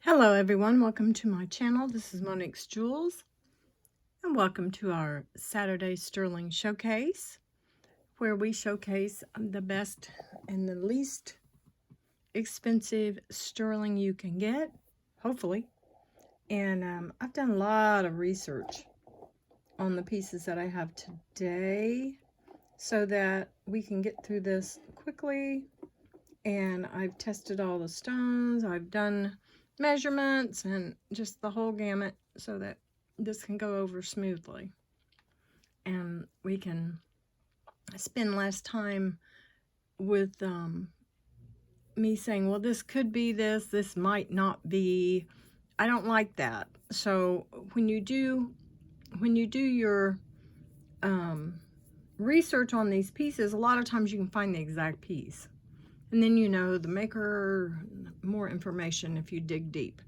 Hello everyone, welcome to my channel. This is Monique's Jewels and welcome to our Saturday Sterling Showcase, where we showcase the best and the least expensive sterling you can get, hopefully. And I've done a lot of research on the pieces that I have today so that we can get through this quickly. And I've tested all the stones, I've done measurements and just the whole gamut so that this can go over smoothly and we can spend less time with me saying, well, this could be this might not be. I don't like that. So when you do your research on these pieces, a lot of times you can find the exact piece. And then you know the maker, more information if you dig deep.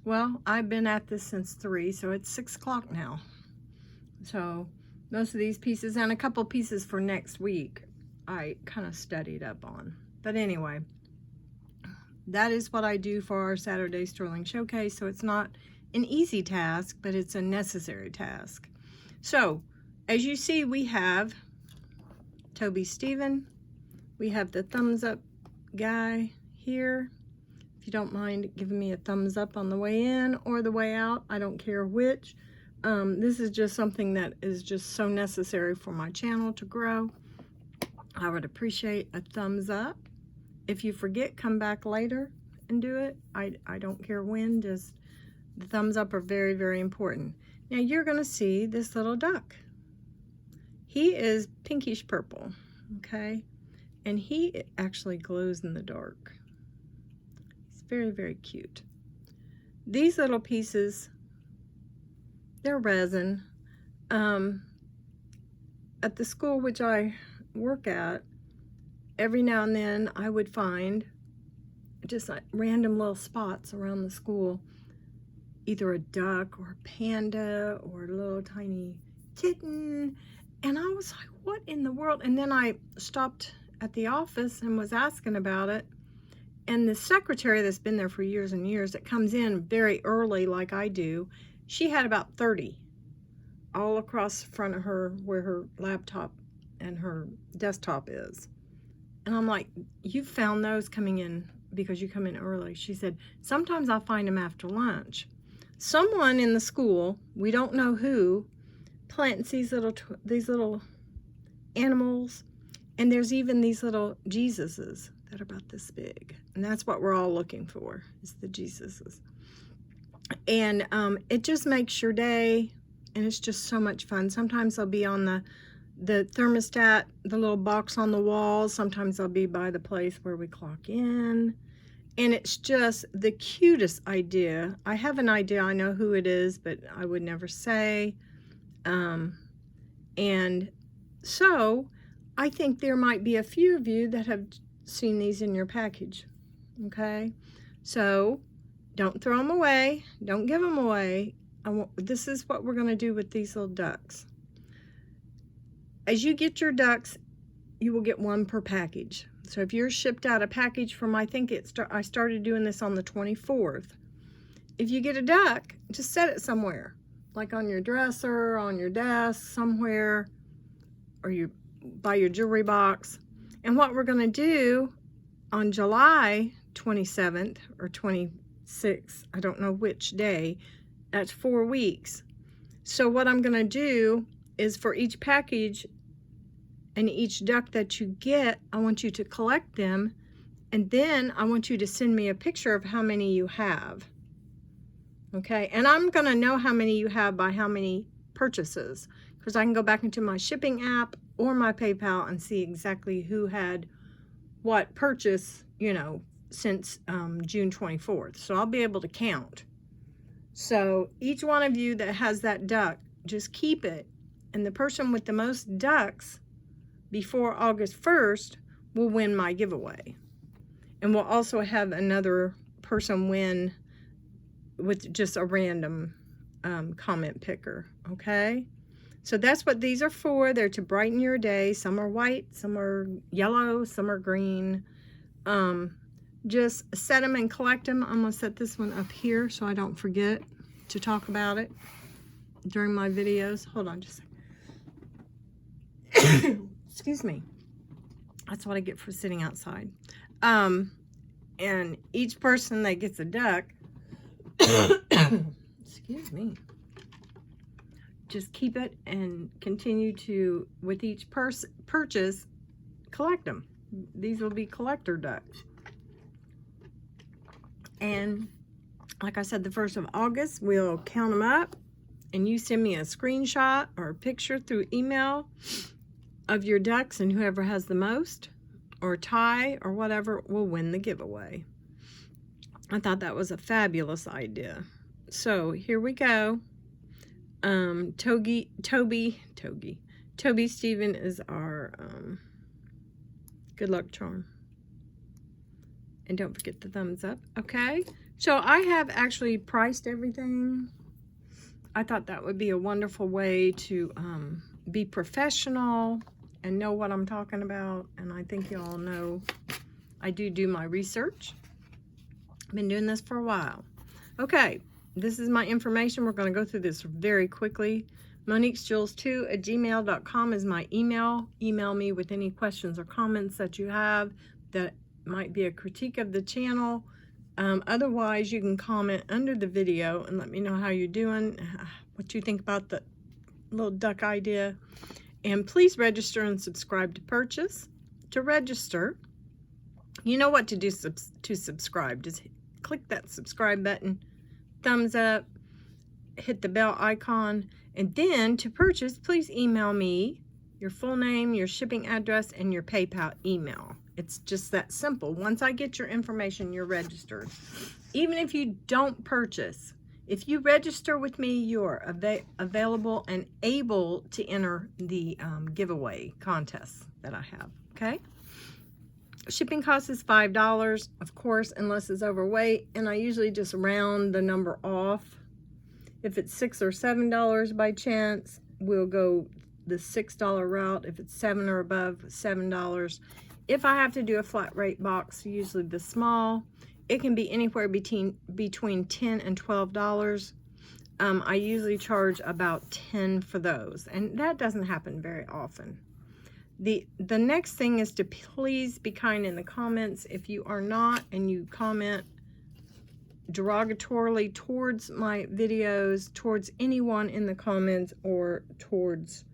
Well, I've been at this since 3, so it's 6 o'clock now. So most of these pieces and a couple pieces for next week I kind of studied up on. But anyway, that is what I do for our Saturday Sterling Showcase. So it's not an easy task, but it's a necessary task. So as you see, we have Toby Stephen. We have the thumbs up guy here. If you don't mind giving me a thumbs up on the way in or the way out, I don't care which. This is just something that is just so necessary for my channel to grow. I would appreciate a thumbs up. If you forget, come back later and do it. I don't care when, just the thumbs up are very, very important. Now you're gonna see this little duck. He is pinkish purple, okay? And he actually glows in the dark. He's very, very cute. These little pieces, they're resin. At the school which I work at, every now and then I would find just like random little spots around the school, either a duck or a panda or a little tiny kitten. And I was like, what in the world? And then I stopped at the office and was asking about it, and the secretary that's been there for years and years, that comes in very early like I do, she had about 30 all across the front of her where her laptop and her desktop is. And I'm like, you found those coming in because you come in early. She said, sometimes I find them after lunch. Someone in the school, we don't know who, plants these little animals. And there's even these little Jesuses that are about this big. And that's what we're all looking for, is the Jesuses. And it just makes your day, and it's just so much fun. Sometimes they'll be on the thermostat, the little box on the wall. Sometimes they'll be by the place where we clock in. And it's just the cutest idea. I have an idea, I know who it is, but I would never say. And so I think there might be a few of you that have seen these in your package, okay? So don't throw them away. Don't give them away. This is what we're going to do with these little ducks. As you get your ducks, you will get 1 per package. So if you're shipped out a package from, I think I started doing this on the 24th. If you get a duck, just set it somewhere, like on your dresser, on your desk, somewhere, or by your jewelry box. And what we're going to do on July 27th or 26th, I don't know which day, that's 4 weeks. So what I'm going to do is for each package and each duck that you get, I want you to collect them, and then I want you to send me a picture of how many you have. Okay, and I'm going to know how many you have by how many purchases, because I can go back into my shipping app or my PayPal and see exactly who had what purchase, since June 24th. So I'll be able to count. So each one of you that has that duck, just keep it. And the person with the most ducks before August 1st will win my giveaway. And we'll also have another person win with just a random comment picker, okay? So that's what these are for. They're to brighten your day. Some are white, some are yellow, some are green. just set them and collect them. I'm going to set this one up here so I don't forget to talk about it during my videos. Hold on just a second. Excuse me. That's what I get for sitting outside. And each person that gets a duck, excuse me, just keep it and continue to, with each purchase, collect them. These will be collector ducks. And like I said, the 1st of August, we'll count them up, and you send me a screenshot or a picture through email of your ducks, and whoever has the most or tie or whatever will win the giveaway. I thought that was a fabulous idea. So here we go. Toby Stephen is our good luck charm. And don't forget the thumbs up, okay? So I have actually priced everything. I thought that would be a wonderful way to be professional and know what I'm talking about. And I think you all know I do my research. I've been doing this for a while. Okay, this is my information. We're going to go through this very quickly. MoniqueSJewels2@gmail.com is my email. Email me with any questions or comments that you have that might be a critique of the channel. Otherwise, you can comment under the video and let me know how you're doing, what you think about the little duck idea. And please register and subscribe to purchase. To register, you know what to do to subscribe. Just click that subscribe button, thumbs up, hit the bell icon, and then to purchase, please email me your full name, your shipping address, and your PayPal email. It's just that simple. Once I get your information, you're registered. Even if you don't purchase, if you register with me, you're available and able to enter the giveaway contest that I have, okay? Shipping cost is $5, of course, unless it's overweight, and I usually just round the number off. If it's $6 or $7 by chance, we'll go the $6 route. If it's $7 or above, $7. If I have to do a flat rate box, usually the small, it can be anywhere between $10 and $12. I usually charge about $10 for those, and that doesn't happen very often. The next thing is to please be kind in the comments. If you are not, and you comment derogatorily towards my videos, towards anyone in the comments, or towards,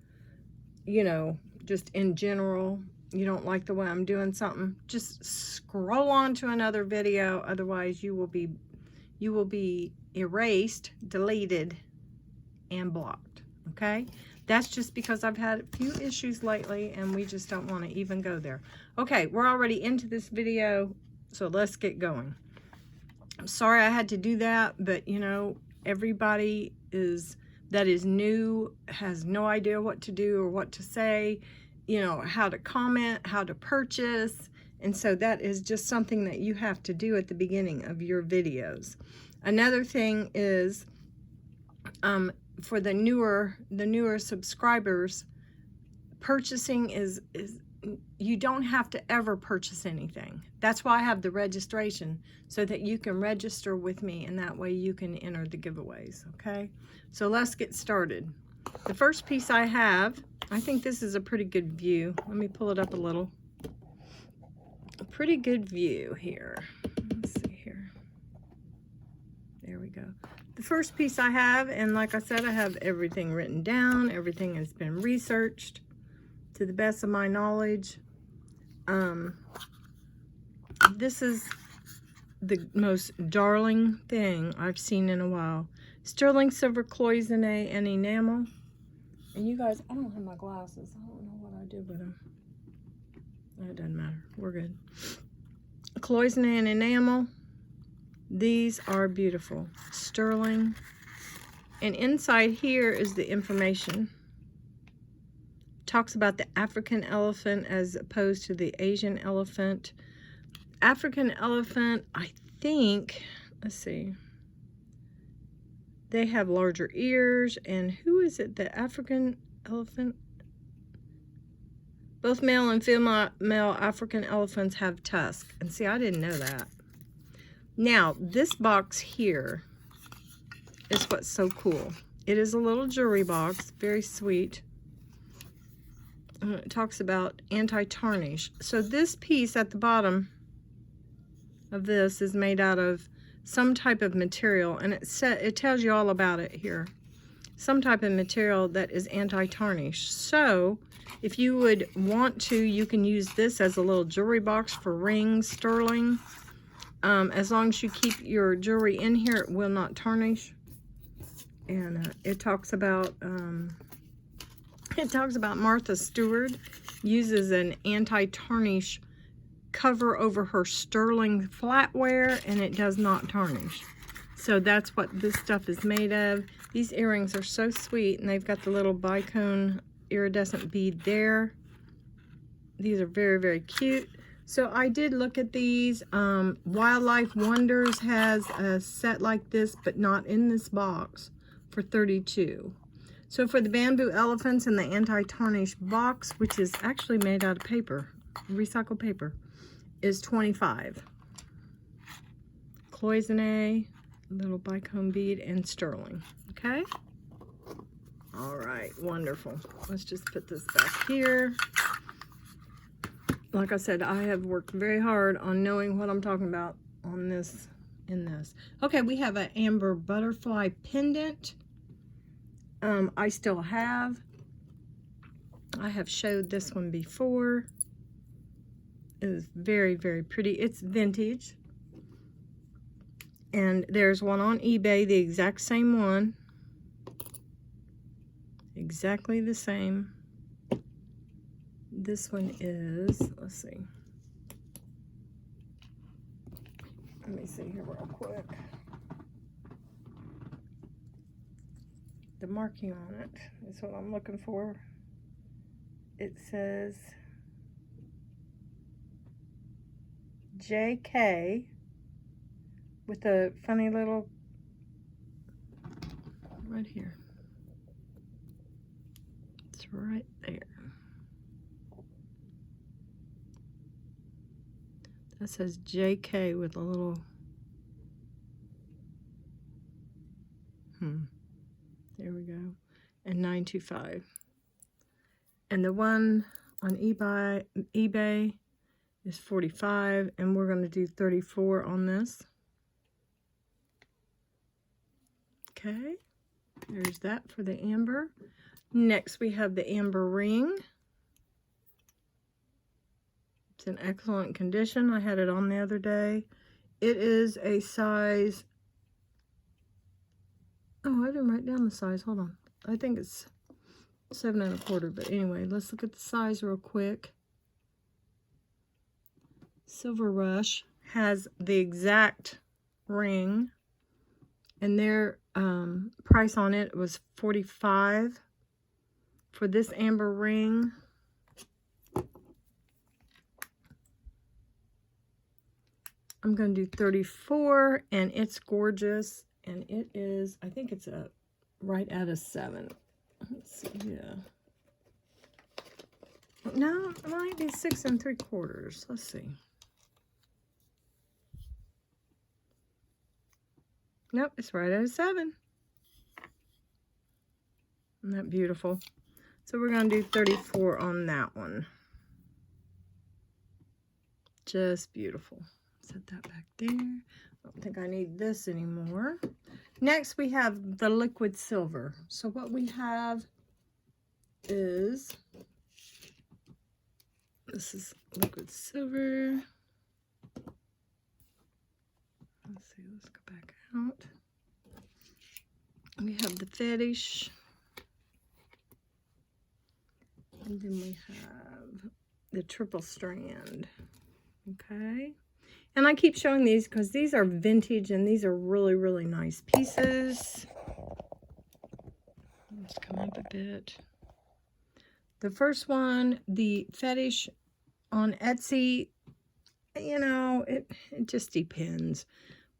you know, just in general, you don't like the way I'm doing something, just scroll on to another video. Otherwise you will be erased, deleted, and blocked, okay? That's just because I've had a few issues lately, and we just don't want to even go there. Okay, we're already into this video, so let's get going. I'm sorry I had to do that, but you know, everybody that is new has no idea what to do or what to say, you know, how to comment, how to purchase, and so that is just something that you have to do at the beginning of your videos. Another thing is, for the newer subscribers, purchasing is you don't have to ever purchase anything. That's why I have the registration, so that you can register with me, and that way you can enter the giveaways, okay? So let's get started. The first piece I have, I think this is a pretty good view. Let me pull it up a little. A pretty good view here. Let's see here. There we go. The first piece I have, and like I said, I have everything written down. Everything has been researched to the best of my knowledge. This is the most darling thing I've seen in a while. Sterling silver cloisonne and enamel. And you guys, I don't have my glasses. I don't know what I did with them. It doesn't matter. We're good. Cloisonne and enamel. These are beautiful. Sterling. And inside here is the information. Talks about the African elephant as opposed to the Asian elephant. African elephant, I think, let's see. They have larger ears. And who is it? The African elephant? Both male and female African elephants have tusks. And see, I didn't know that. Now, this box here is what's so cool. It is a little jewelry box, very sweet. And it talks about anti-tarnish. So this piece at the bottom of this is made out of some type of material, and it tells you all about it here. Some type of material that is anti-tarnish. So if you would want to, you can use this as a little jewelry box for rings, sterling. As long as you keep your jewelry in here, it will not tarnish. And it talks about Martha Stewart uses an anti-tarnish cover over her sterling flatware, and it does not tarnish. So that's what this stuff is made of. These earrings are so sweet, and they've got the little bicone iridescent bead there. These are very, very cute. So I did look at these. Wildlife Wonders has a set like this, but not in this box, for $32. So for the bamboo elephants in the anti-tarnish box, which is actually made out of paper, recycled paper, is $25. Cloisonne, little bicone bead, and sterling. Okay? All right, wonderful. Let's just put this back here. Like I said, I have worked very hard on knowing what I'm talking about on this, in this. Okay, we have an amber butterfly pendant. I still have. I have showed this one before. It is very, very pretty. It's vintage. And there's one on eBay, the exact same one. Exactly the same. This one is, let's see. Let me see here real quick. The marking on it is what I'm looking for. It says JK with a funny little, right here. It's right there. That says JK with a little, there we go, and 925. And the one on eBay is 45, and we're going to do 34 on this. Okay, there's that for the amber. Next we have the amber ring. It's in excellent condition. I had it on the other day. It is a size, oh, I didn't write down the size. Hold on. I think it's 7 1/4, but anyway, let's look at the size real quick. Silver Rush has the exact ring, and their price on it was $45 for this amber ring. I'm going to do 34, and it's gorgeous, and it is, I think it's a right at a 7. Let's see, yeah. No, it might be 6 3/4. Let's see. Nope, it's right at a 7. Isn't that beautiful? So we're going to do 34 on that one. Just beautiful. Set that back there. I don't think I need this anymore. Next, we have the liquid silver. So what we have is, this is liquid silver. Let's see, let's go back out. We have the fetish. And then we have the triple strand. Okay. And I keep showing these because these are vintage and these are really, really nice pieces. Let's come up a bit. The first one, the fetish on Etsy, you know, it just depends.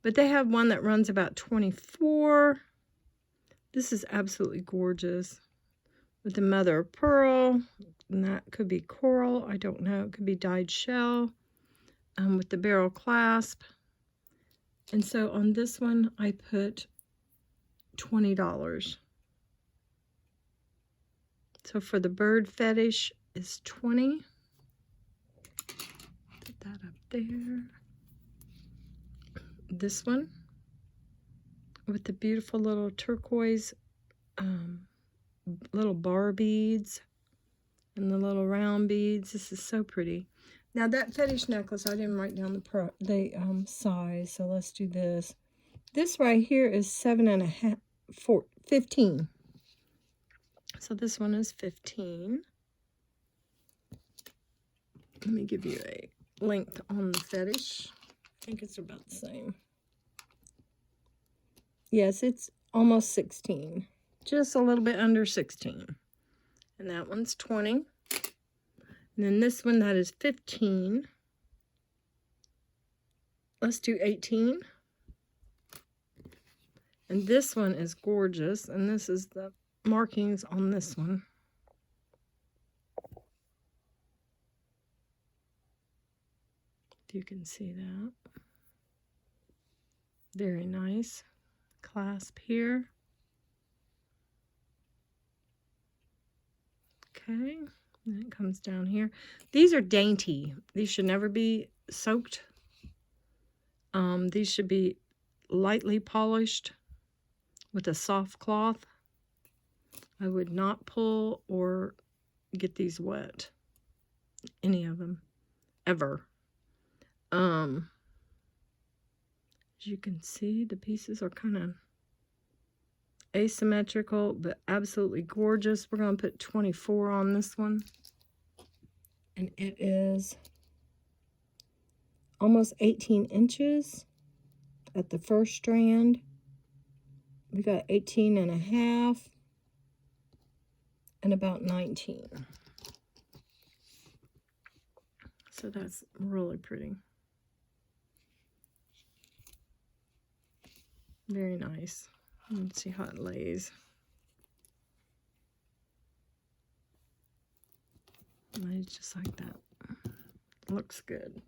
But they have one that runs about 24. This is absolutely gorgeous. With the mother of pearl, and that could be coral, I don't know. It could be dyed shell. With the barrel clasp. And so on this one, I put $20. So for the bird fetish is 20. Put that up there. This one with the beautiful little turquoise little bar beads and the little round beads. This is so pretty. Now that fetish necklace, I didn't write down the size, so let's do this. This right here is 15. So this one is 15. Let me give you a length on the fetish. I think it's about the same. Yes, it's almost 16. Just a little bit under 16. And that one's 20. And then this one, that is 15. Let's do 18. And this one is gorgeous. And this is the markings on this one. If you can see that. Very nice. Clasp here. Okay. And it comes down here. These are dainty. These should never be soaked. These should be lightly polished with a soft cloth. I would not pull or get these wet. Any of them. Ever. As you can see, the pieces are kind of asymmetrical, but absolutely gorgeous. We're going to put 24 on this one. And it is almost 18 inches at the first strand. We got 18 and a half and about 19. So that's really pretty. Very nice. Let's see how it lays. Lays just like that. Looks good.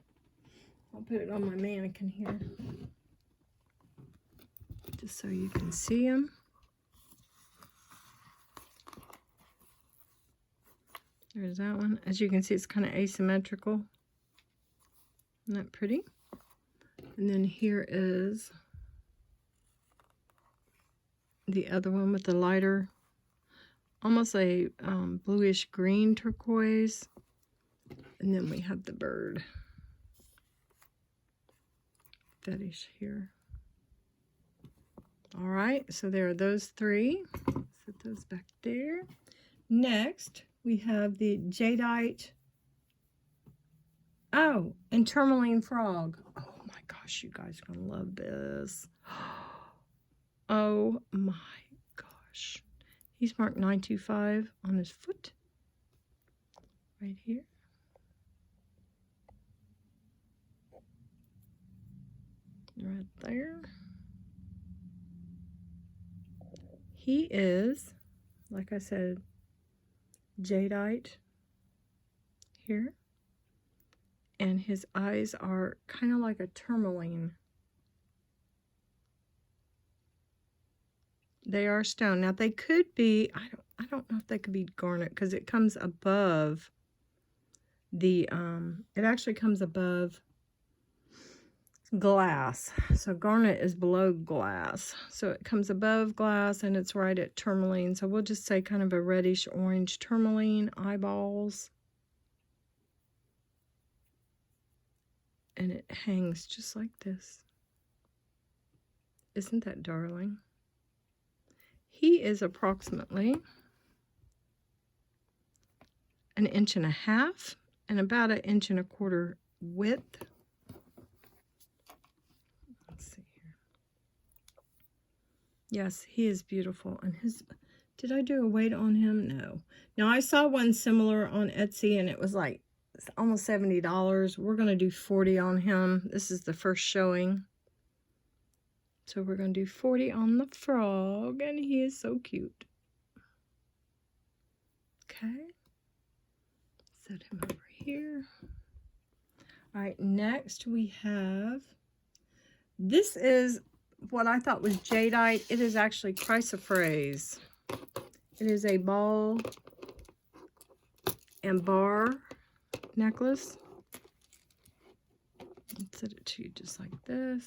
I'll put it on my mannequin here, just so you can see them. There's that one. As you can see, it's kind of asymmetrical. Isn't that pretty? And then here is the other one with the lighter, almost a bluish green turquoise. And then we have the bird fetish here. All right, so there are those three. Set those back there. Next, we have the jadeite. Oh, and tourmaline frog. Oh my gosh, you guys are gonna love this. Oh my gosh. He's marked 925 on his foot. Right here. Right there. He is, like I said, jadeite here. And his eyes are kind of like a tourmaline. They are stone. Now they could be, I don't know if they could be garnet, because it comes above the it actually comes above glass. So garnet is below glass. So it comes above glass and it's right at tourmaline. So we'll just say kind of a reddish orange tourmaline eyeballs. And it hangs just like this. Isn't that darling? He is approximately 1.5 inches and about 1.25 inches width. Let's see here. Yes, he is beautiful. And did I do a weight on him? No. Now I saw one similar on Etsy and it was like almost $70. We're going to do 40 on him. This is the first showing. So we're going to do 40 on the frog, and he is so cute. Okay. Set him over here. All right, next we have This is what I thought was jadeite. It is actually chrysoprase. It is a ball and bar necklace. Let's set it to you just like this.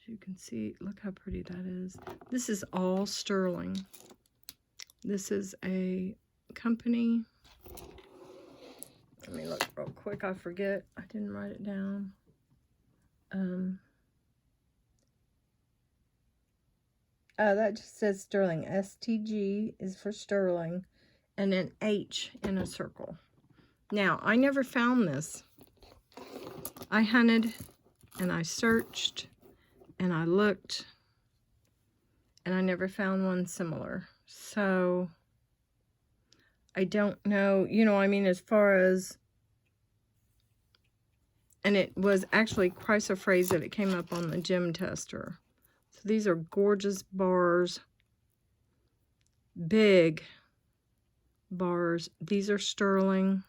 As you can see, look how pretty that is. This is all sterling. This is a company. Let me look real quick. I forget. I didn't write it down. That just says sterling. STG is for sterling, and an H in a circle. Now, I never found this. I hunted, and I searched, and I looked, and I never found one similar. So, I don't know, you know, I mean, as far as, and it was actually chrysoprase that it came up on the gem tester. So these are gorgeous bars, big bars. These are sterling.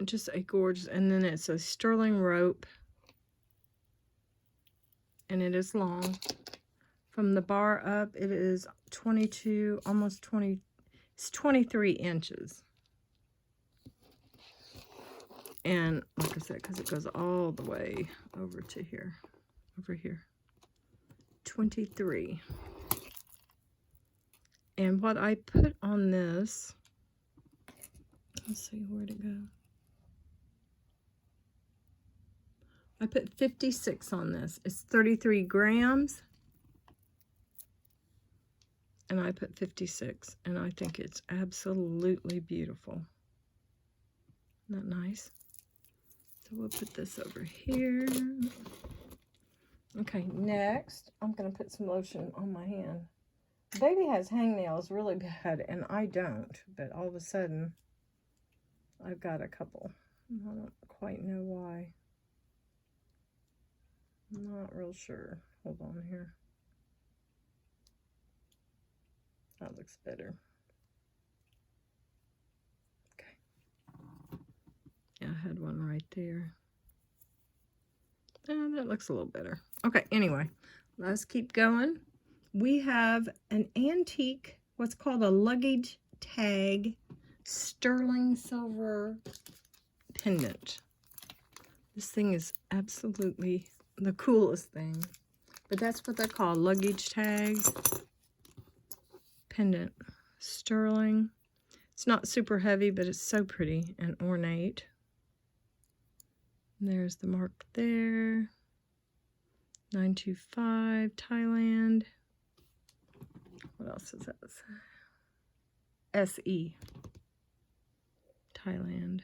Just a gorgeous, and then it's a sterling rope, and it is long. From the bar up, it is 22, almost 20, it's 23 inches. And like I said, because it goes all the way over to here, over here, 23. And what I put on this, let's see, where'd it go? I put 56 on this. It's 33 grams. And I put 56. And I think it's absolutely beautiful. Isn't that nice? So we'll put this over here. Okay, next, I'm going to put some lotion on my hand. Baby has hangnails really bad, and I don't. But all of a sudden, I've got a couple. I don't quite know why. I'm not real sure. Hold on here. That looks better. Okay. Yeah, I had one right there. That looks a little better. Okay, anyway, let's keep going. We have an antique, what's called a luggage tag, sterling silver pendant. This thing is absolutely the coolest thing, but that's what they're called, luggage tag pendant, sterling. It's not super heavy, but it's so pretty and ornate. And there's the mark there. 925 Thailand. What else is that? SE Thailand.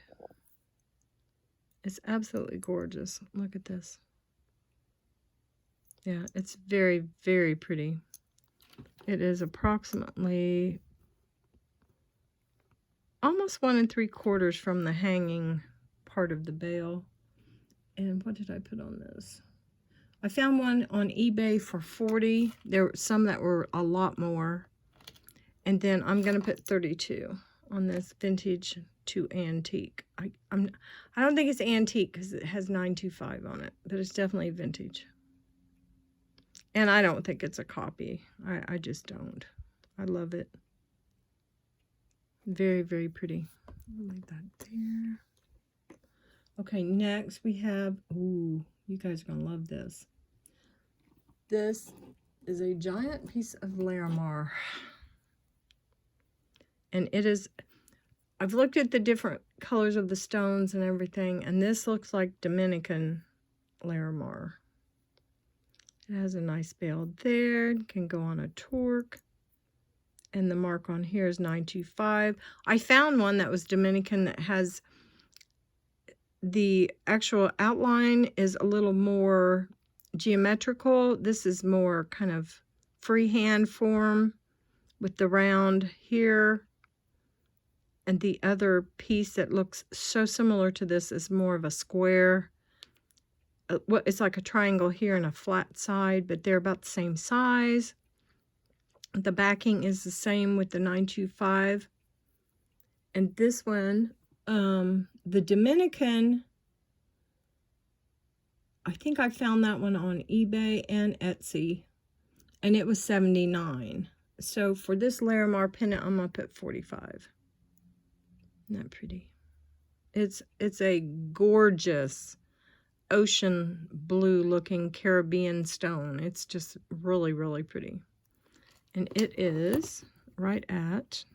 It's absolutely gorgeous. Look at this. Yeah, it's very, very pretty. It is approximately almost 1 3/4 from the hanging part of the bail. And what did I put on this? I found one on eBay for 40. There were some that were a lot more. And then I'm going to put 32 on this vintage to antique. I don't think it's antique because it has 925 on it, but it's definitely vintage. And I don't think it's a copy. I just don't. I love it. Very, very pretty. I'll leave that there. Okay, next we have, ooh, you guys are going to love this. This is a giant piece of Larimar. And it is, I've looked at the different colors of the stones and everything, and this looks like Dominican Larimar. It has a nice bail there. It can go on a torque. And the mark on here is 925. I found one that was Dominican that has the actual outline is a little more geometrical. This is more kind of freehand form with the round here. And the other piece that looks so similar to this is more of a square. It's like a triangle here and a flat side, but they're about the same size. The backing is the same with the 925. And this one, the Dominican I think I found that one on eBay and Etsy, and it was $79. So for this Larimar pendant, I'm up at $45. Isn't that pretty? It's a gorgeous ocean blue looking Caribbean stone. It's just really, really pretty. And it is right at,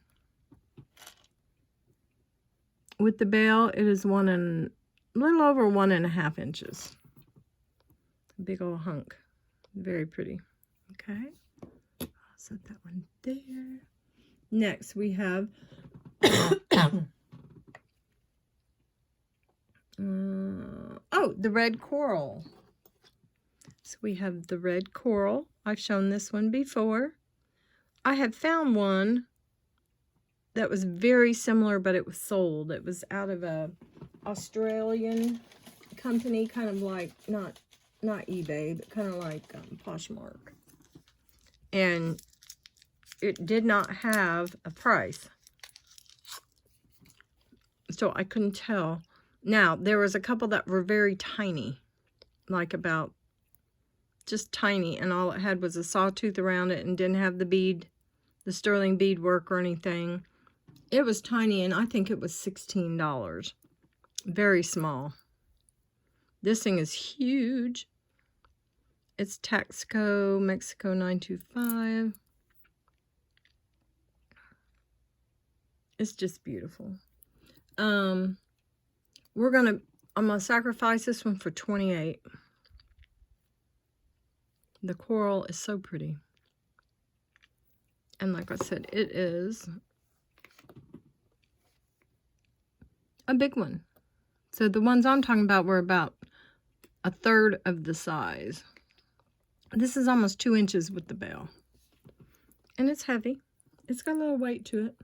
with the bail, it is a little over 1.5 inches. Big old hunk. Very pretty. Okay. I'll set that one there. Next we have oh, the red coral. So we have the red coral. I've shown this one before. I have found one that was very similar, but it was sold. It was out of a Australian company, kind of like, not eBay, but kind of like Poshmark. And it did not have a price. So I couldn't tell. Now, there was a couple that were very tiny, like about just tiny, and all it had was a sawtooth around it and didn't have the bead, the sterling bead work or anything. It was tiny, and I think it was $16. Very small. This thing is huge. It's Taxco, Mexico 925. It's just beautiful. I'm gonna sacrifice this one for $28. The coral is so pretty. And like I said, it is a big one. So the ones I'm talking about were about 1/3 of the size. This is almost 2 inches with the bail. And it's heavy. It's got a little weight to it.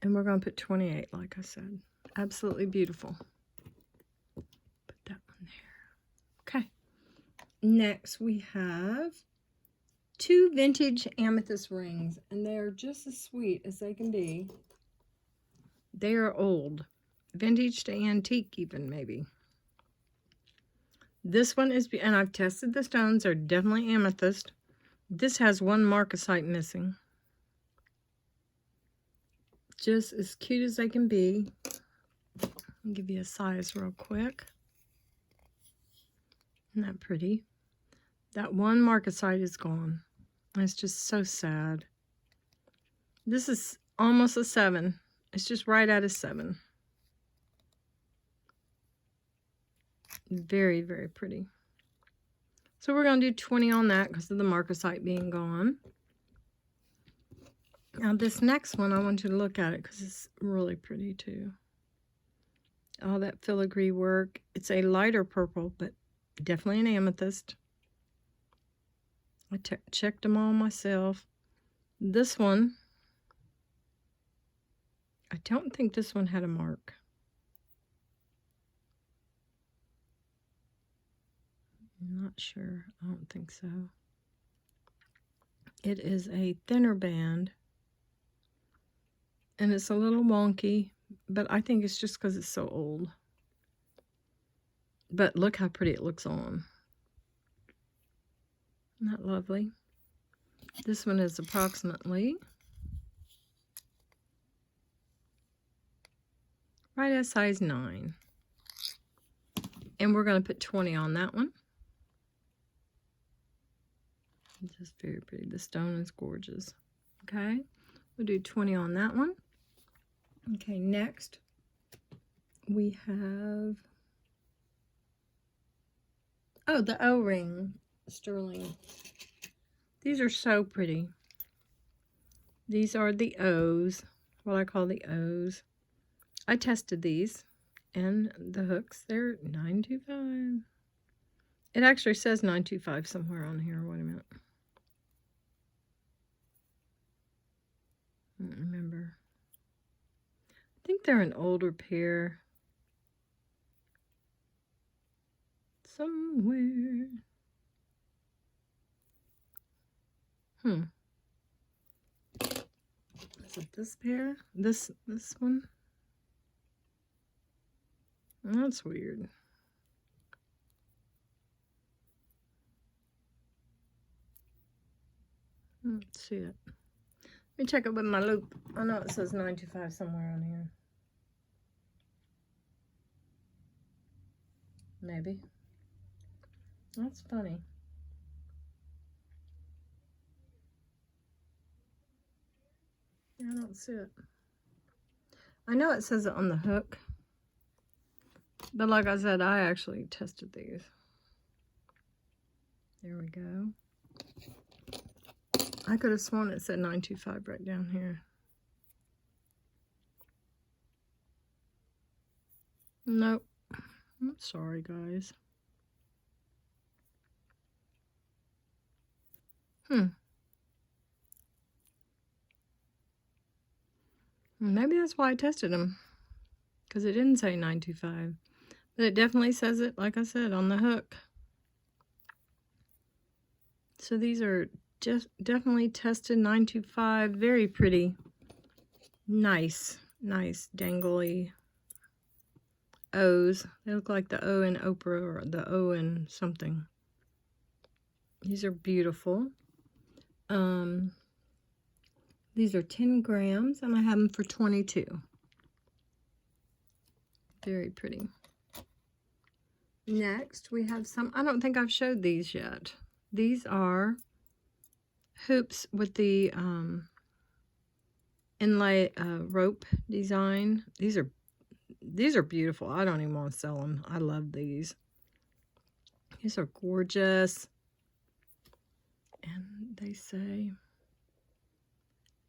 And we're going to put 28, like I said. Absolutely beautiful. Put that one there. Okay. Next, we have 2 vintage amethyst rings. And they are just as sweet as they can be. They are old. Vintage to antique even, maybe. This one is, and I've tested the stones. They're definitely amethyst. This has one marcasite missing. Just as cute as they can be. I'll give you a size real quick. Isn't that pretty? That one marcasite is gone. It's just so sad. This is almost a 7. It's just right at a 7. Very, very pretty. So we're going to do 20 on that because of the marcasite being gone. Now this next one, I want you to look at it because it's really pretty too. All that filigree work. It's a lighter purple, but definitely an amethyst. I checked them all myself. This one, I don't think this one had a mark. I'm not sure. I don't think so. It is a thinner band. And it's a little wonky, but I think it's just because it's so old. But look how pretty it looks on. Isn't that lovely? This one is approximately right at size 9. And we're going to put 20 on that one. It's just very pretty. The stone is gorgeous. Okay, we'll do 20 on that one. Okay, next we have, oh, the O-ring sterling. These are so pretty. These are the O's, what I call the O's. I tested these, and the hooks, they're $9.25. It actually says $9.25 somewhere on here. Wait a minute. I don't remember. I think they're an older pair. Somewhere. Is it this pair? This one? That's weird. Let's see it. Let me check it with my loop. I know it says 925 somewhere on here. Maybe. That's funny. Yeah, I don't see it. I know it says it on the hook. But like I said, I actually tested these. There we go. I could have sworn it said 925 right down here. Nope. I'm sorry, guys. Maybe that's why I tested them. Because it didn't say 925. But it definitely says it, like I said, on the hook. So these are just definitely tested 925. Very pretty. Nice dangly O's. They look like the O in Oprah or the O in something. These are beautiful. These are 10 grams and I have them for 22. Very pretty. Next we have some, I don't think I've showed these yet. These are hoops with the inlay rope design. These are beautiful. I don't even want to sell them. I love these. These are gorgeous. And they say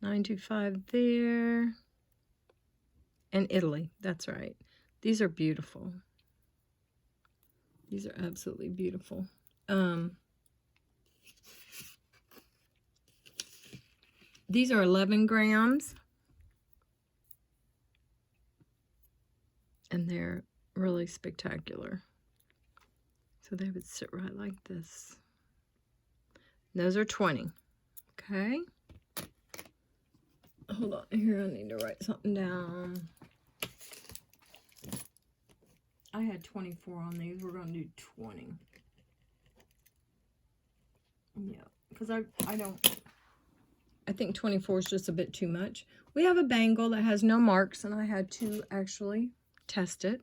925 there. And Italy. That's right. These are beautiful. These are absolutely beautiful. These are 11 grams. And they're really spectacular. So they would sit right like this. Those are 20. Okay. Hold on. Here, I need to write something down. I had 24 on these. We're going to do 20. Yeah. Because I think 24 is just a bit too much. We have a bangle that has no marks, and I had to actually test it.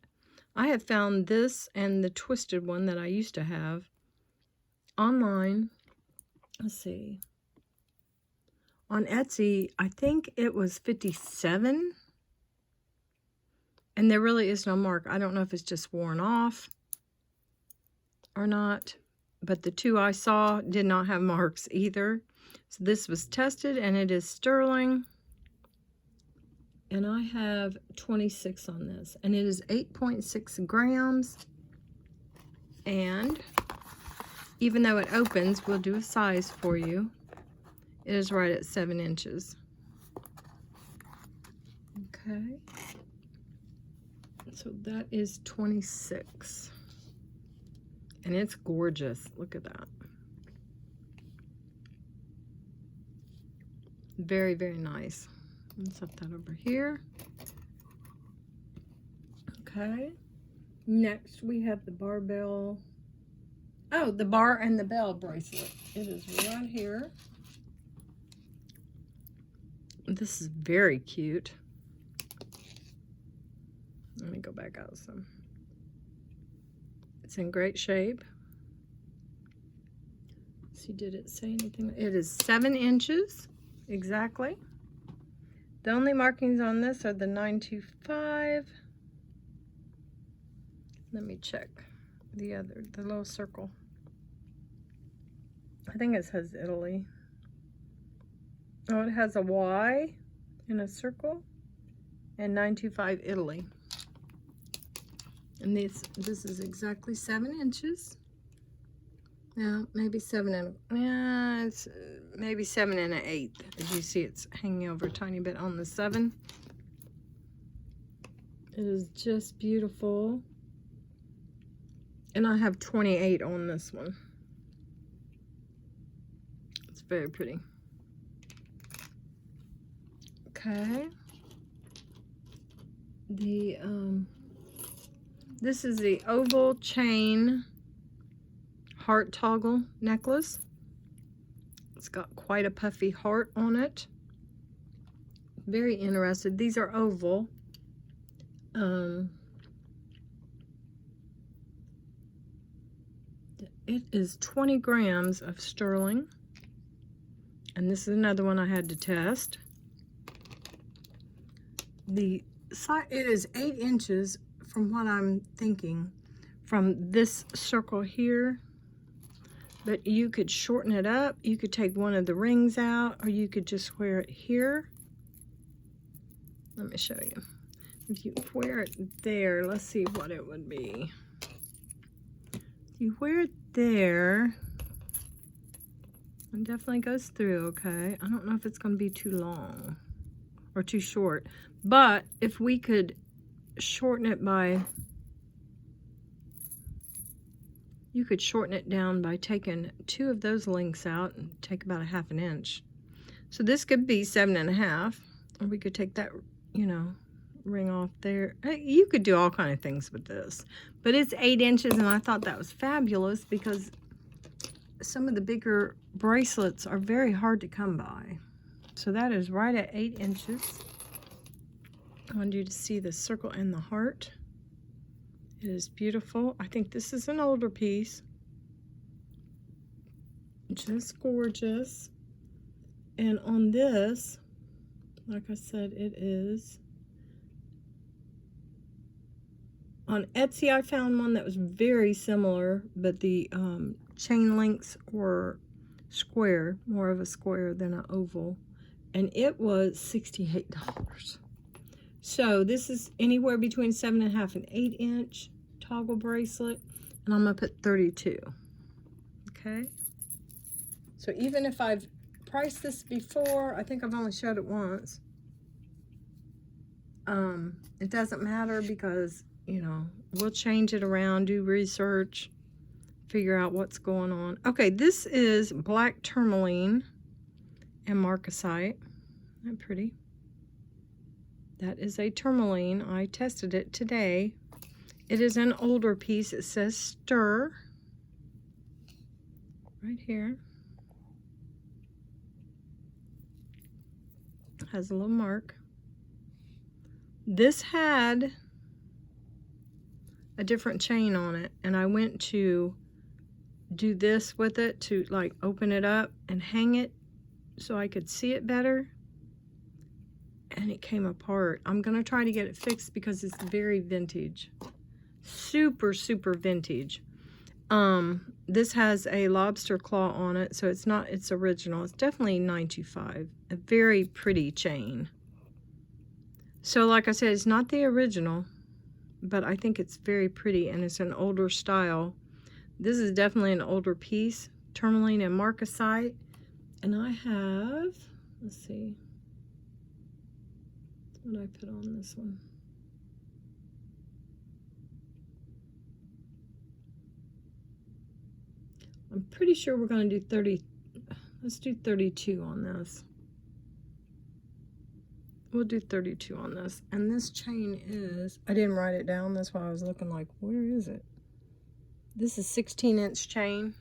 I have found this and the twisted one that I used to have online. Let's see. On Etsy, I think it was 57. And there really is no mark. I don't know if it's just worn off or not. But the two I saw did not have marks either. So this was tested and it is sterling. And I have 26 on this. And it is 8.6 grams. And even though it opens, we'll do a size for you. It is right at 7 inches. Okay. So that is 26. And it's gorgeous. Look at that. Very, very nice. Let's set that over here. Okay. Next we have the barbell. Oh, the bar and the bell bracelet. It is right here. This is very cute. Let me go back out some. It's in great shape. See, did it say anything? It is 7 inches exactly. The only markings on this are the 925. Let me check the little circle. I think it says Italy. Oh, it has a Y in a circle and 925 Italy. And this is exactly 7 inches. Now, maybe 7 and it's maybe 7 1/8. As you see, it's hanging over a tiny bit on the 7. It is just beautiful. And I have 28 on this one. It's very pretty. Okay. This is the oval chain heart toggle necklace. It's got quite a puffy heart on it. Very interested. These are oval. It is 20 grams of sterling. And this is another one I had to test. The size, it is 8 inches from what I'm thinking, from this circle here. But you could shorten it up. You could take one of the rings out, or you could just wear it here. Let me show you. If you wear it there, let's see what it would be. If you wear it there, it definitely goes through, okay? I don't know if it's going to be too long or too short. But if we could shorten it by, you could shorten it down by taking 2 of those links out and take about a 1/2 inch. So this could be 7.5, or we could take that, you know, ring off there. You could do all kind of things with this, but it's 8 inches, and I thought that was fabulous because some of the bigger bracelets are very hard to come by. So that is right at 8 inches. I want you to see the circle and the heart. It is beautiful. I think this is an older piece. Just gorgeous. And on this, like I said, it is. On Etsy, I found one that was very similar, but the chain links were square, more of a square than an oval. And it was $68. So this is anywhere between 7.5 and 8 inch toggle bracelet. And I'm going to put 32. Okay. So even if I've priced this before, I think I've only showed it once. It doesn't matter because, you know, we'll change it around, do research, figure out what's going on. Okay, this is black tourmaline and marcasite. Isn't that pretty? That is a tourmaline. I tested it today. It is an older piece. It says stir right here. It has a little mark. This had a different chain on it, and I went to do this with it to like open it up and hang it so I could see it better, and it came apart. I'm gonna try to get it fixed because it's very vintage, super vintage. This has a lobster claw on it, so it's not its original. It's definitely 925. A very pretty chain. So like I said, it's not the original, but I think it's very pretty, and it's an older style. This is definitely an older piece, tourmaline and marcasite. And I have, let's see, what did I put on this one? I'm pretty sure we're going to do 30. Let's do 32 on this. We'll do 32 on this. And this chain is, I didn't write it down. That's why I was looking like, where is it? This is 16-inch chain.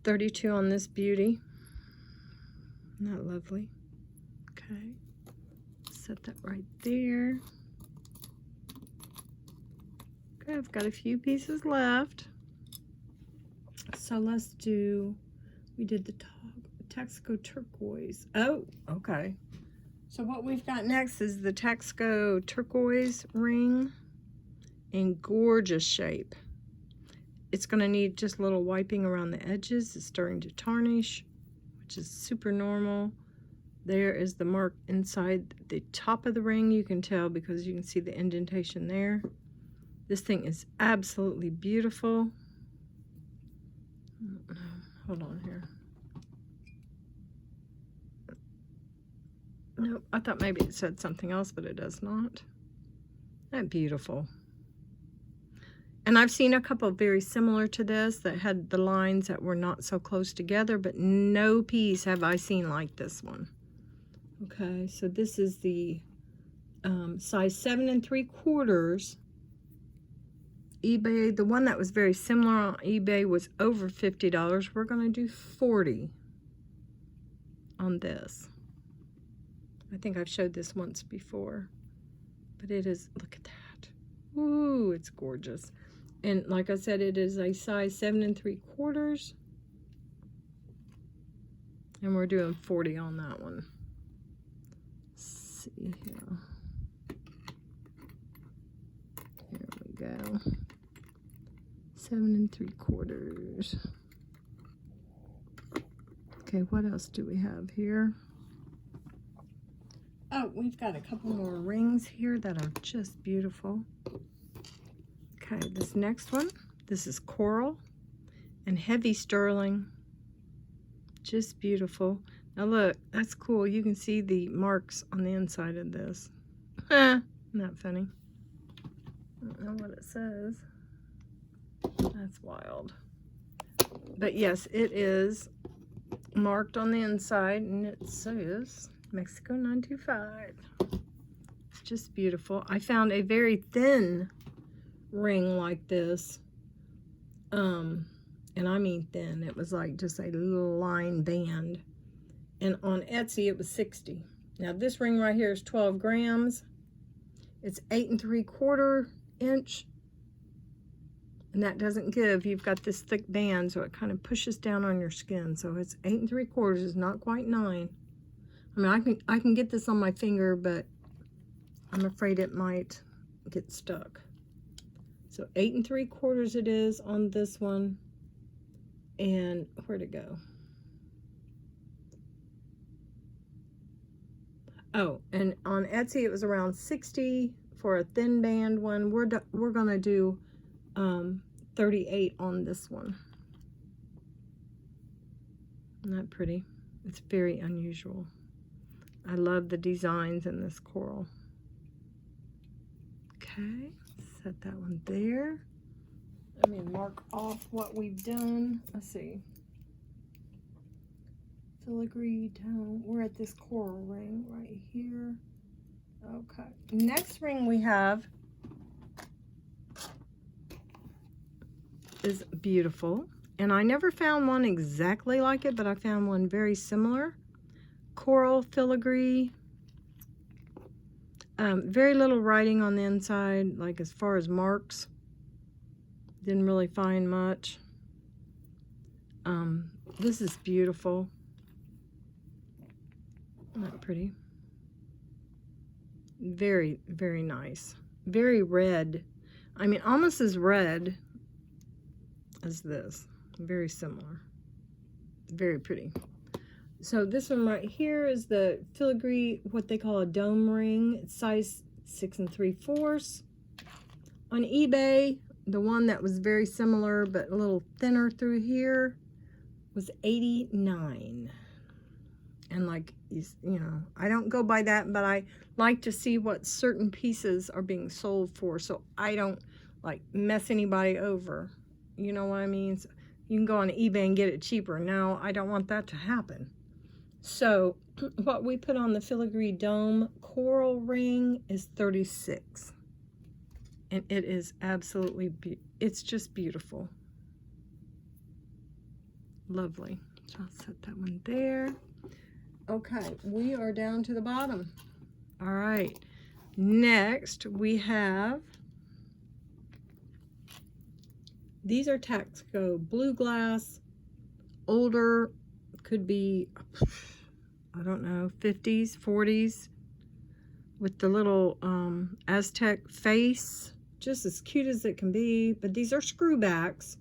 32 on this beauty. Isn't that lovely? Okay. Set that right there. Okay, I've got a few pieces left. So let's do, we did the Texaco turquoise. Oh, okay. So what we've got next is the Texaco turquoise ring in gorgeous shape. It's going to need just a little wiping around the edges. It's starting to tarnish, which is super normal. There is the mark inside the top of the ring. You can tell because you can see the indentation there. This thing is absolutely beautiful. Hold on here. Nope, I thought maybe it said something else, but it does not. That beautiful. And I've seen a couple very similar to this that had the lines that were not so close together, but no piece have I seen like this one. Okay, so this is the size 7 3/4 eBay, the one that was very similar on eBay was over $50. We're going to do $40 on this. I think I've showed this once before, but it is, look at that. Ooh, it's gorgeous. And like I said, it is a size 7 3/4. And we're doing 40 on that one. Let's see here. Here we go. 7 3/4. Okay, what else do we have here? Oh, we've got a couple more rings here that are just beautiful. Okay, this next one, this is coral and heavy sterling. Just beautiful. Now look, that's cool. You can see the marks on the inside of this. Isn't that funny? I don't know what it says. That's wild. But yes, it is marked on the inside, and it says Mexico 925. It's just beautiful. I found a very thin ring like this. And I mean thin. It was like just a little line band. And on Etsy, it was 60. Now this ring right here is 12 grams. It's 8 3/4 inch. And that doesn't give. You've got this thick band, so it kind of pushes down on your skin. So it's 8 3/4. It's not quite 9. I mean, I can get this on my finger, but I'm afraid it might get stuck. So 8 3/4 it is on this one. And where'd it go? Oh, and on Etsy it was around 60 for a thin band one. We're gonna do 38 on this one. Isn't that pretty? It's very unusual. I love the designs in this coral. Okay, set that one there. Let me mark off what we've done. Let's see. Filigree down. We're at this coral ring right here. Okay. Next ring we have is beautiful. And I never found one exactly like it, but I found one very similar. Coral filigree. Very little writing on the inside, like as far as marks. Didn't really find much. This is beautiful. Not pretty. Very, very nice. Very red. I mean, almost as red as this. Very similar. Very pretty. So this one right here is the filigree, what they call a dome ring. It's size 6 3/4. On eBay, the one that was very similar but a little thinner through here was $89. And like, you know, I don't go by that, but I like to see what certain pieces are being sold for, so I don't like mess anybody over. You know what I mean? So you can go on eBay and get it cheaper. Now, I don't want that to happen. So what we put on the filigree dome coral ring is $36. And it is absolutely, it's just beautiful. Lovely. So I'll set that one there. Okay, we are down to the bottom. All right. Next, we have, these are Texaco blue glass, older, could be, I don't know, 50s, 40s, with the little Aztec face. Just as cute as it can be, but these are screwbacks,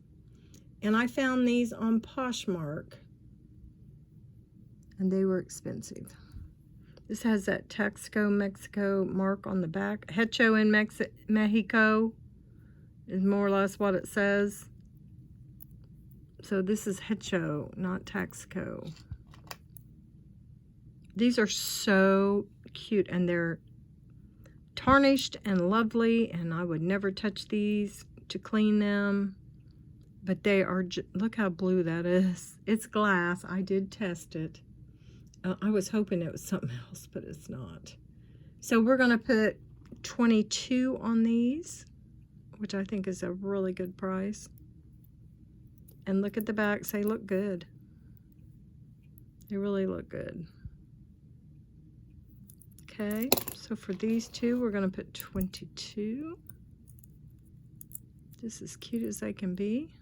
and I found these on Poshmark, and they were expensive. This has that Texaco Mexico mark on the back. Hecho in Mexico is more or less what it says. So this is Hecho, not Texaco. These are so cute, and they're tarnished and lovely, and I would never touch these to clean them, but they are, look how blue that is. It's glass. I did test it. I was hoping it was something else, but it's not. So we're going to put 22 on these. which I think is a really good price. And look at the backs, they look good. They really look good. Okay, so for these two, we're gonna put 22. Just as cute as they can be.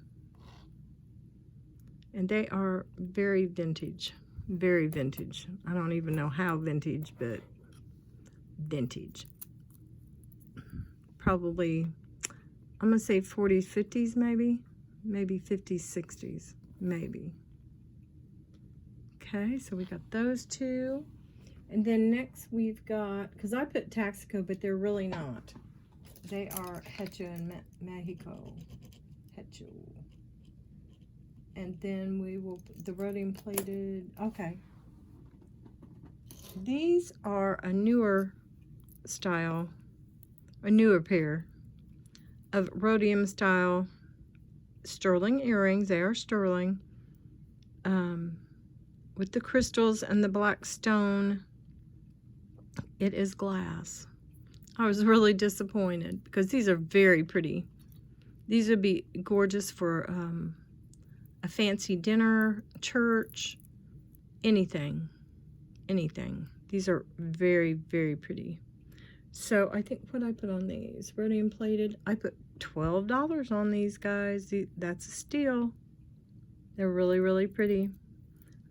And they are very vintage, very vintage. I don't even know how vintage, but vintage. Probably, I'm gonna say 40s, 50s maybe 50s, 60s, maybe. Okay, so we got those two. And then next we've got, because I put Taxico, but they're really not. They are Hecho in Mexico. Hecho. And then we will, the rhodium plated, okay. These are a newer style, a newer pair of rhodium style sterling earrings. They are sterling, with the crystals and the black stone. It is glass. I was really disappointed because these are very pretty. These would be gorgeous for a fancy dinner, church, anything. These are very, very pretty. So I think what I put on these, rhodium plated, I put $12 on these guys. That's a steal. They're really, really pretty.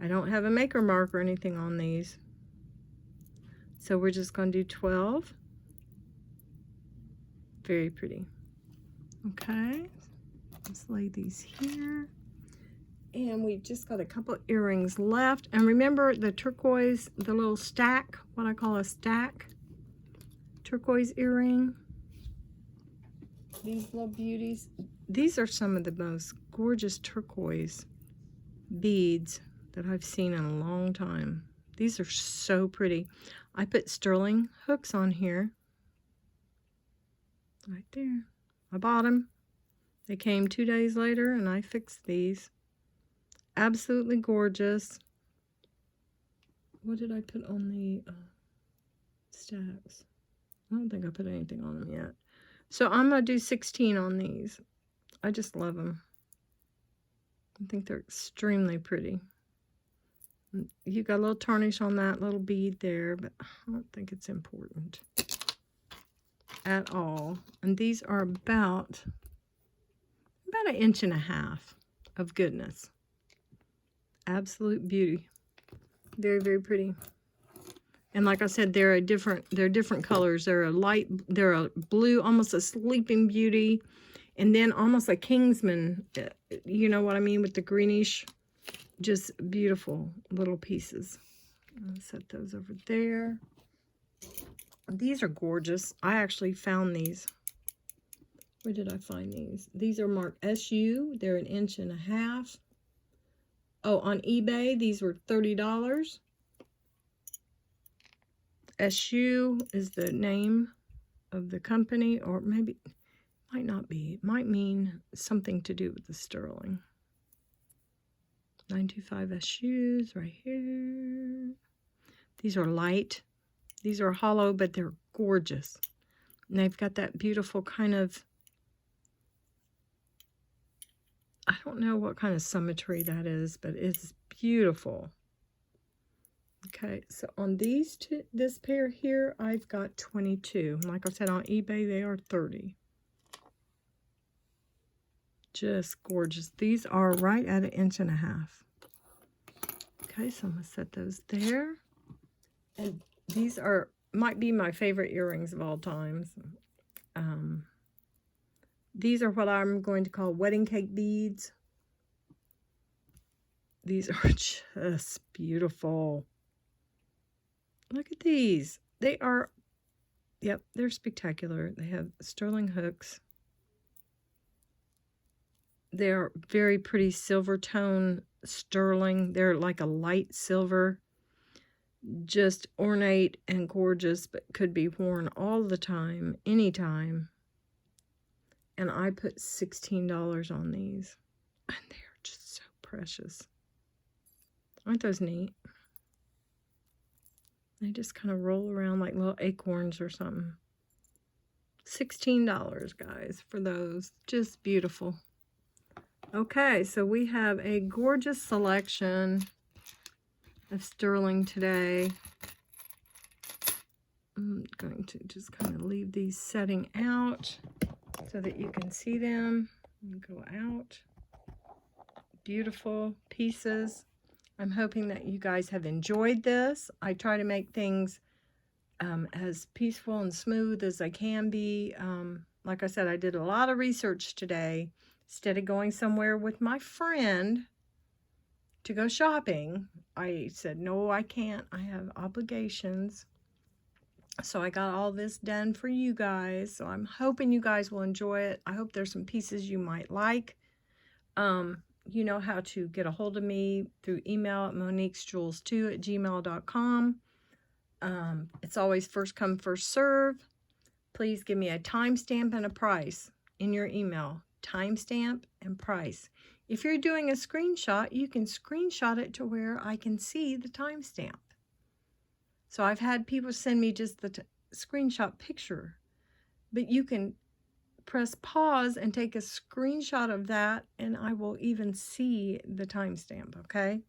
I don't have a maker mark or anything on these. So we're just going to do 12. Very pretty. Okay, let's lay these here. And we just got a couple earrings left. And remember the turquoise, the little stack, what I call a stack turquoise earring. These little beauties. These are some of the most gorgeous turquoise beads that I've seen in a long time. These are so pretty. I put sterling hooks on here. Right there. I bought them. They came 2 days later and I fixed these. Absolutely gorgeous. What did I put on the stacks? I don't think I put anything on them yet. So I'm going to do 16 on these. I just love them. I think they're extremely pretty. You got a little tarnish on that little bead there, but I don't think it's important at all. And these are about 1.5 inches of goodness. Absolute beauty. Very, very pretty. And like I said, they're different colors. They're a blue, almost a sleeping beauty, and then almost a Kingsman. You know what I mean, with the greenish. Just beautiful little pieces. I'll set those over there. These are gorgeous. I actually found these. Where did I find these? These are marked SU. They're 1.5 inches. Oh, on eBay, these were $30. SU is the name of the company, or maybe, might not be. It might mean something to do with the sterling. 925 SUs right here. These are light. These are hollow, but they're gorgeous. And they've got that beautiful kind of, I don't know what kind of symmetry that is, but it's beautiful. Okay, so on these two, this pair here, I've got 22. Like I said, on eBay, they are 30. Just gorgeous. These are right at 1.5 inches. Okay, so I'm going to set those there. And these might be my favorite earrings of all times. These are what I'm going to call wedding cake beads. These are just beautiful. Look at these. They are, yep, they're spectacular. They have sterling hooks. They're very pretty silver tone sterling. They're like a light silver. Just ornate and gorgeous, but could be worn all the time, anytime. And I put $16 on these. And they are just so precious. Aren't those neat? They just kind of roll around like little acorns or something. $16, guys, for those. Just beautiful. Okay, so we have a gorgeous selection of sterling today. I'm going to just kind of leave these setting out so that you can see them. Go out. Beautiful pieces. I'm hoping that you guys have enjoyed this. I try to make things as peaceful and smooth as I can be. Like I said, I did a lot of research today. Instead of going somewhere with my friend to go shopping, I said, no, I can't. I have obligations. So I got all this done for you guys. So I'm hoping you guys will enjoy it. I hope there's some pieces you might like. You know how to get a hold of me through email at moniquesjewels2@gmail.com. It's always first come, first serve. Please give me a timestamp and a price in your email. Timestamp and price. If you're doing a screenshot, you can screenshot it to where I can see the timestamp. So I've had people send me just the screenshot picture, but you can press pause and take a screenshot of that, and I will even see the timestamp, okay?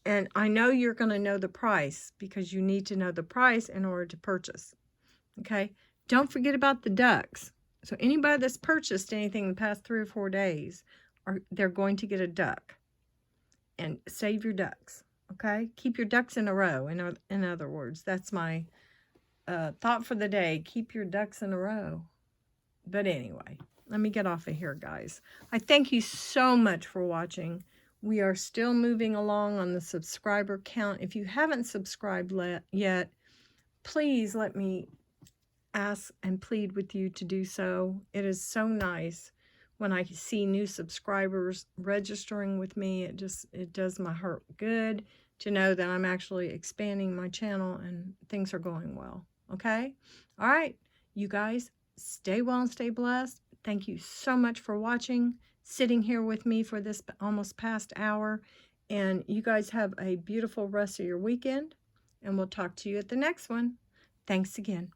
And I know you're going to know the price because you need to know the price in order to purchase, okay? Don't forget about the ducks. So anybody that's purchased anything in the past 3 or 4 days, they're going to get a duck. And save your ducks, okay? Keep your ducks in a row, in other words. That's my thought for the day. Keep your ducks in a row. But anyway, let me get off of here, guys. I thank you so much for watching. We are still moving along on the subscriber count. If you haven't subscribed yet, please let me ask and plead with you to do so. It is so nice when I see new subscribers registering with me. It does my heart good to know that I'm actually expanding my channel and things are going well. Okay? All right, you guys, stay well and stay blessed. Thank you so much for watching, sitting here with me for this almost past hour. And you guys have a beautiful rest of your weekend. And we'll talk to you at the next one. Thanks again.